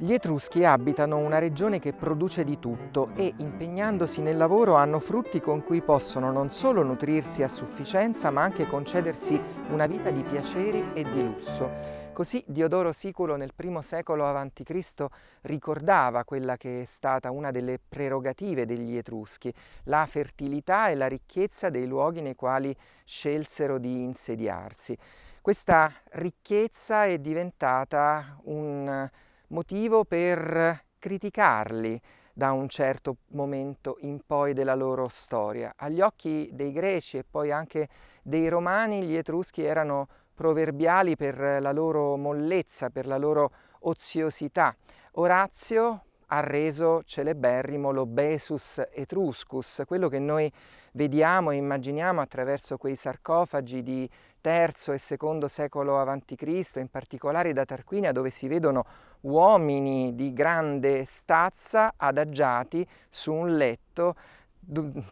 Gli Etruschi abitano una regione che produce di tutto e, impegnandosi nel lavoro, hanno frutti con cui possono non solo nutrirsi a sufficienza, ma anche concedersi una vita di piaceri e di lusso. Così Diodoro Siculo nel I secolo a.C. ricordava quella che è stata una delle prerogative degli Etruschi, la fertilità e la ricchezza dei luoghi nei quali scelsero di insediarsi. Questa ricchezza è diventata un motivo per criticarli da un certo momento in poi della loro storia. Agli occhi dei greci e poi anche dei romani, gli Etruschi erano proverbiali per la loro mollezza, per la loro oziosità. Orazio ha reso celeberrimo l'obesus etruscus, quello che noi vediamo e immaginiamo attraverso quei sarcofagi di III e II secolo a.C., in particolare da Tarquinia, dove si vedono uomini di grande stazza adagiati su un letto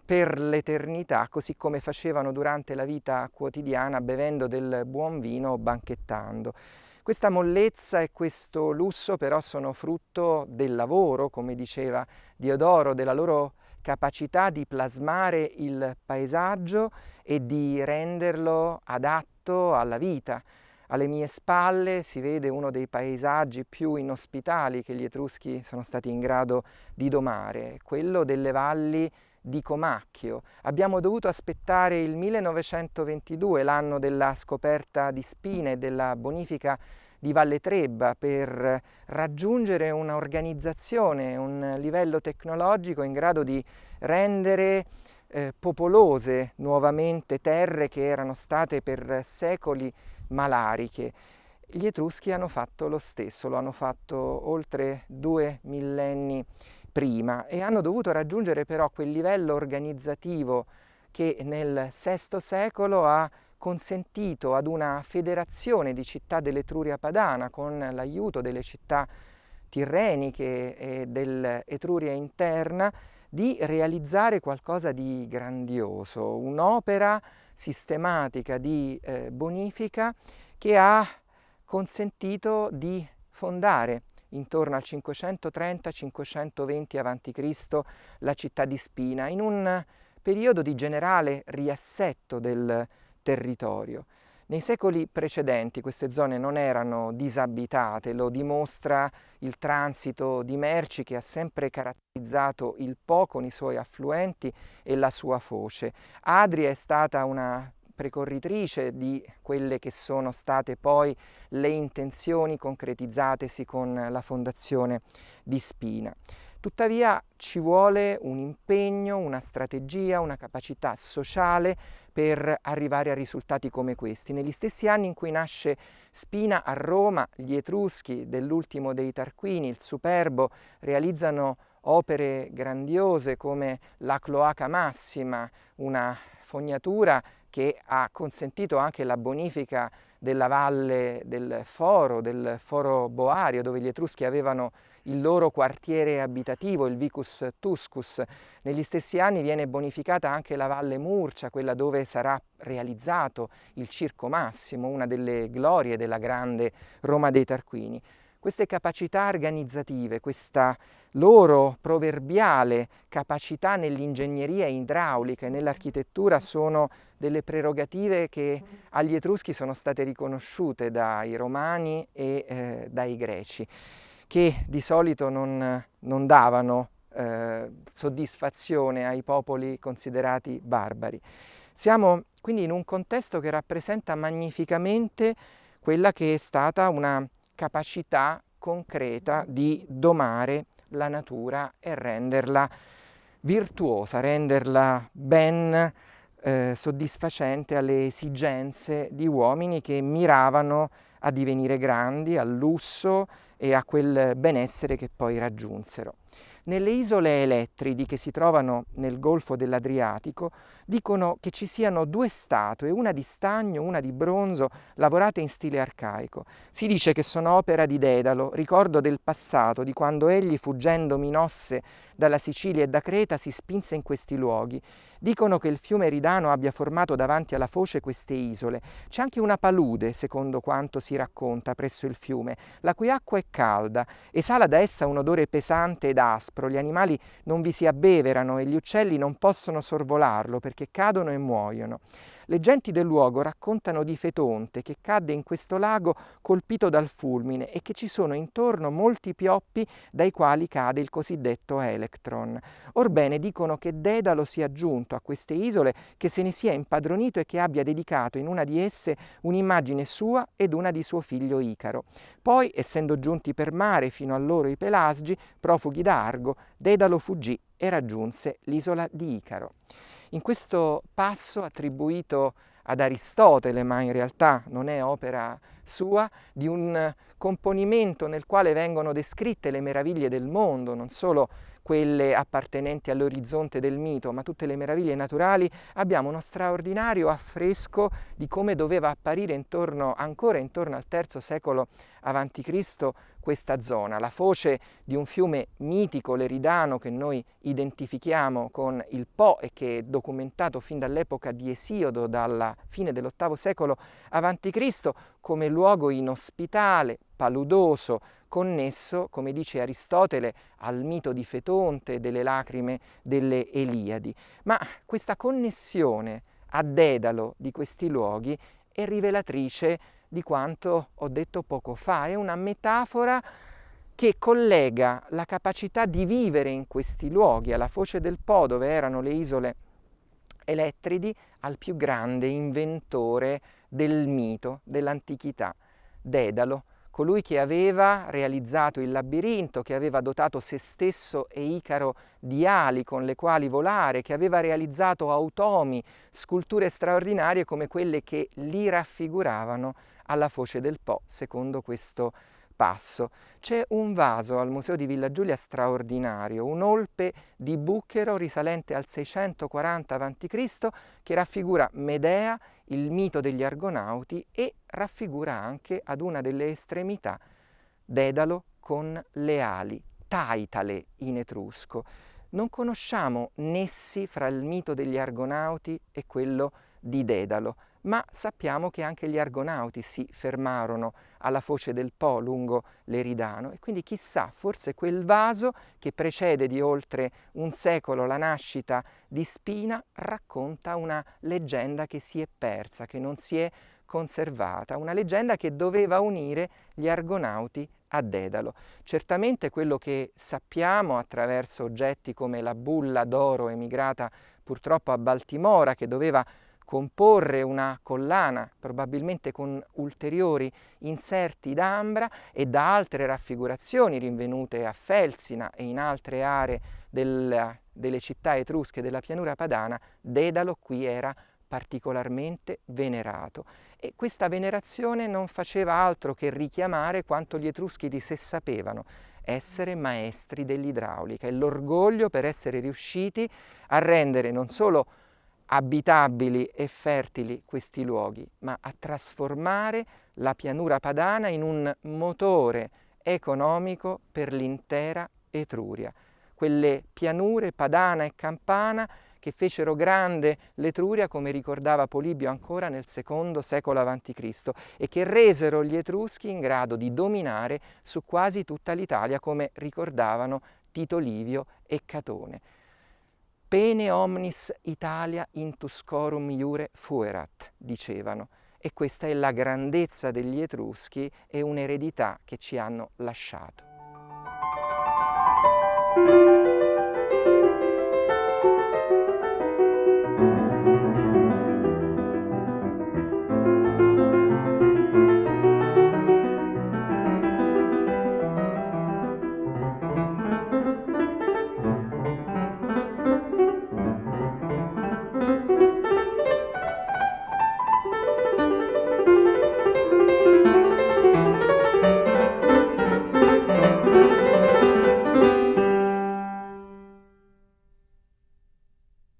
per l'eternità, così come facevano durante la vita quotidiana, bevendo del buon vino o banchettando. Questa mollezza e questo lusso però sono frutto del lavoro, come diceva Diodoro, della loro capacità di plasmare il paesaggio e di renderlo adatto alla vita. Alle mie spalle si vede uno dei paesaggi più inospitali che gli Etruschi sono stati in grado di domare, quello delle valli di Comacchio. Abbiamo dovuto aspettare il 1922, l'anno della scoperta di spine e della bonifica di Valle Trebba, per raggiungere un'organizzazione, un livello tecnologico in grado di rendere popolose nuovamente terre che erano state per secoli malariche. Gli Etruschi hanno fatto lo stesso, lo hanno fatto oltre 2 millenni prima e hanno dovuto raggiungere però quel livello organizzativo che nel VI secolo ha consentito ad una federazione di città dell'Etruria Padana, con l'aiuto delle città tirreniche e dell'Etruria interna, di realizzare qualcosa di grandioso, un'opera sistematica di bonifica che ha consentito di fondare intorno al 530-520 a.C. la città di Spina, in un periodo di generale riassetto del territorio. Nei secoli precedenti queste zone non erano disabitate, lo dimostra il transito di merci che ha sempre caratterizzato il Po con i suoi affluenti e la sua foce. Adria è stata una precorritrice di quelle che sono state poi le intenzioni concretizzatesi con la fondazione di Spina. Tuttavia ci vuole un impegno, una strategia, una capacità sociale per arrivare a risultati come questi. Negli stessi anni in cui nasce Spina a Roma, gli Etruschi dell'ultimo dei Tarquini, il Superbo, realizzano opere grandiose come la Cloaca Massima, una fognatura che ha consentito anche la bonifica della valle del Foro Boario, dove gli Etruschi avevano il loro quartiere abitativo, il Vicus Tuscus. Negli stessi anni viene bonificata anche la Valle Murcia, quella dove sarà realizzato il Circo Massimo, una delle glorie della grande Roma dei Tarquini. Queste capacità organizzative, questa loro proverbiale capacità nell'ingegneria idraulica e nell'architettura sono delle prerogative che agli Etruschi sono state riconosciute dai Romani e dai Greci, che di solito non davano soddisfazione ai popoli considerati barbari. Siamo quindi in un contesto che rappresenta magnificamente quella che è stata una capacità concreta di domare la natura e renderla virtuosa, renderla ben soddisfacente alle esigenze di uomini che miravano a divenire grandi, al lusso e a quel benessere che poi raggiunsero. Nelle isole Elettridi, che si trovano nel Golfo dell'Adriatico, dicono che ci siano 2 statue, una di stagno, una di bronzo, lavorate in stile arcaico. Si dice che sono opera di Dedalo, ricordo del passato, di quando egli, fuggendo Minosse dalla Sicilia e da Creta, si spinse in questi luoghi Dicono che il fiume Eridano abbia formato davanti alla foce queste isole. C'è anche una palude, secondo quanto si racconta, presso il fiume, la cui acqua è calda, esala da essa un odore pesante ed aspro, gli animali non vi si abbeverano e gli uccelli non possono sorvolarlo perché cadono e muoiono. Le genti del luogo raccontano di Fetonte che cadde in questo lago colpito dal fulmine e che ci sono intorno molti pioppi dai quali cade il cosiddetto electron. Orbene, dicono che Dedalo sia giunto a queste isole, che se ne sia impadronito e che abbia dedicato in una di esse un'immagine sua ed una di suo figlio Icaro. Poi, essendo giunti per mare fino a loro i Pelasgi, profughi da Argo, Dedalo fuggì e raggiunse l'isola di Icaro. In questo passo attribuito ad Aristotele, ma in realtà non è opera sua, di un componimento nel quale vengono descritte le meraviglie del mondo, non solo quelle appartenenti all'orizzonte del mito, ma tutte le meraviglie naturali, abbiamo uno straordinario affresco di come doveva apparire ancora intorno al III secolo a.C. questa zona, la foce di un fiume mitico, l'Eridano, che noi identifichiamo con il Po e che è documentato fin dall'epoca di Esiodo, dalla fine dell'VIII secolo a.C., come luogo inospitale, paludoso, connesso, come dice Aristotele, al mito di Fetonte e delle lacrime delle Eliadi. Ma questa connessione a Dedalo di questi luoghi è rivelatrice di quanto ho detto poco fa, è una metafora che collega la capacità di vivere in questi luoghi, alla foce del Po, dove erano le isole Elettridi, al più grande inventore del mito, dell'antichità, Dedalo, colui che aveva realizzato il labirinto, che aveva dotato se stesso e Icaro di ali con le quali volare, che aveva realizzato automi, sculture straordinarie come quelle che li raffiguravano alla foce del Po, secondo questo passo. C'è un vaso al Museo di Villa Giulia straordinario, un'olpe di Bucchero risalente al 640 a.C. che raffigura Medea, il mito degli Argonauti, e raffigura anche ad una delle estremità Dedalo con le ali, Taitale in etrusco. Non conosciamo nessi fra il mito degli Argonauti e quello di Dedalo, ma sappiamo che anche gli Argonauti si fermarono alla foce del Po lungo l'Eridano e quindi chissà, forse quel vaso che precede di oltre un secolo la nascita di Spina racconta una leggenda che si è persa, che non si è conservata, una leggenda che doveva unire gli Argonauti a Dedalo. Certamente quello che sappiamo attraverso oggetti come la bulla d'oro emigrata purtroppo a Baltimora, che doveva comporre una collana, probabilmente con ulteriori inserti d'ambra, e da altre raffigurazioni rinvenute a Felsina e in altre aree delle città etrusche della pianura padana, Dedalo qui era particolarmente venerato. E questa venerazione non faceva altro che richiamare quanto gli etruschi di sé sapevano: essere maestri dell'idraulica e l'orgoglio per essere riusciti a rendere non solo abitabili e fertili questi luoghi, ma a trasformare la pianura padana in un motore economico per l'intera Etruria. Quelle pianure padana e campana che fecero grande l'Etruria, come ricordava Polibio ancora nel II secolo a.C., e che resero gli Etruschi in grado di dominare su quasi tutta l'Italia, come ricordavano Tito Livio e Catone. Pene omnis Italia in Tuscorum iure fuerat, dicevano, e questa è la grandezza degli Etruschi e un'eredità che ci hanno lasciato.